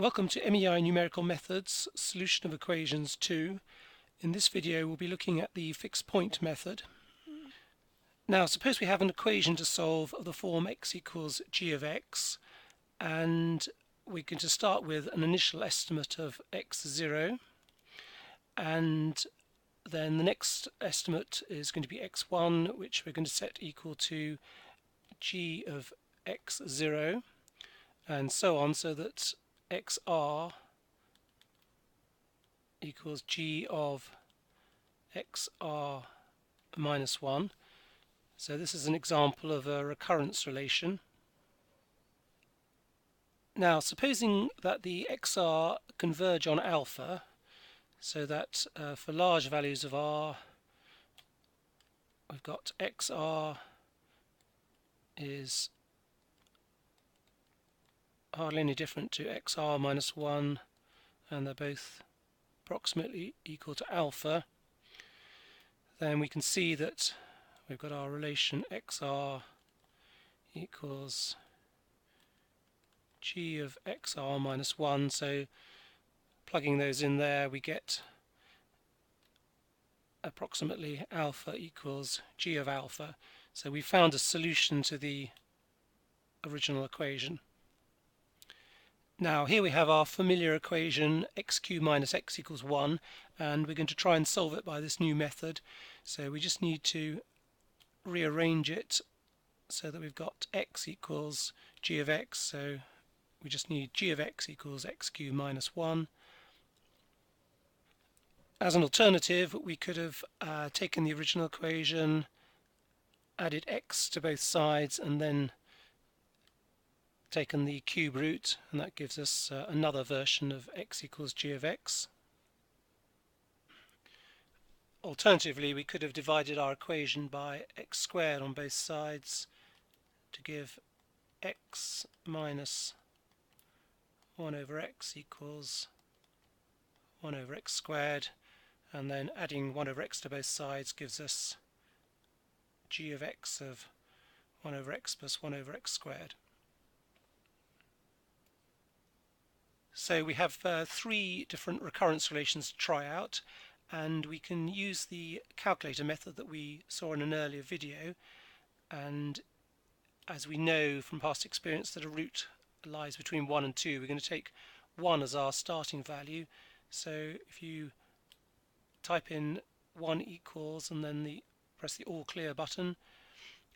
Welcome to MEI Numerical Methods, Solution of Equations 2. In this video we'll be looking at the fixed point method. Now suppose we have an equation to solve of the form x equals g of x, and we're going to start with an initial estimate of x0, and then the next estimate is going to be x1, which we're going to set equal to g of x0, and so on, so that xr equals g of xr minus 1. So this is an example of a recurrence relation. Now supposing that the xr converge on alpha, so that for large values of r we've got xr is hardly any different to xr minus 1, and they're both approximately equal to alpha, then we can see that we've got our relation xr equals g of xr minus 1. So plugging those in there, we get approximately alpha equals g of alpha. So we found a solution to the original equation. Now here we have our familiar equation x cubed minus x equals 1, and we're going to try and solve it by this new method. So we just need to rearrange it so that we've got x equals g of x, so we just need g of x equals x cubed minus 1. As an alternative, we could have taken the original equation, added x to both sides, and then taken the cube root, and that gives us another version of x equals g of x. Alternatively, we could have divided our equation by x squared on both sides to give x minus 1 over x equals 1 over x squared, and then adding 1 over x to both sides gives us g of x of 1 over x plus 1 over x squared. So we have three different recurrence relations to try out, and we can use the calculator method that we saw in an earlier video. And as we know from past experience that a root lies between 1 and 2, we're going to take 1 as our starting value. So if you type in 1 equals and then press the all clear button,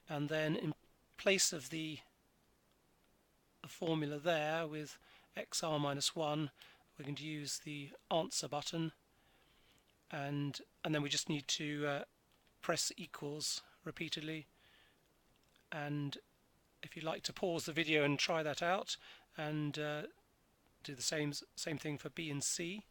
and then in place of the formula there with xr minus 1, we're going to use the answer button, and then we just need to press equals repeatedly. And if you'd like to pause the video and try that out, and do the same thing for B and C.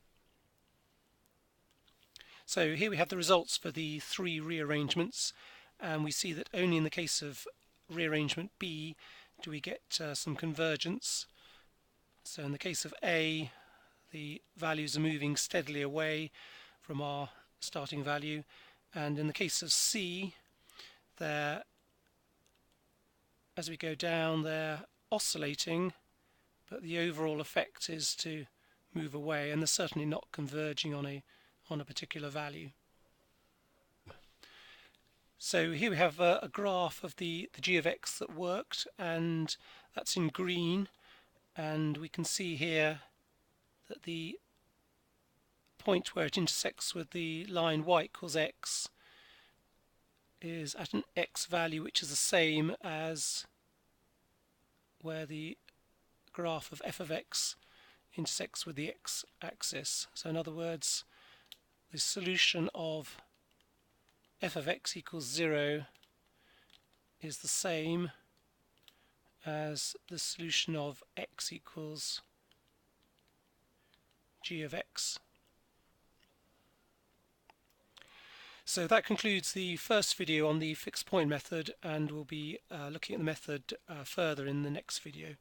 So here we have the results for the three rearrangements, and we see that only in the case of rearrangement B do we get some convergence. So in the case of A, the values are moving steadily away from our starting value, and in the case of C, as we go down, they're oscillating, but the overall effect is to move away, and they're certainly not converging on a particular value. So here we have a graph of the g of x that worked, and that's in green, and we can see here that the point where it intersects with the line y equals x is at an x value which is the same as where the graph of f of x intersects with the x-axis. So in other words, the solution of f of x equals 0 is the same as the solution of x equals g of x. So that concludes the first video on the fixed point method, and we'll be looking at the method further in the next video.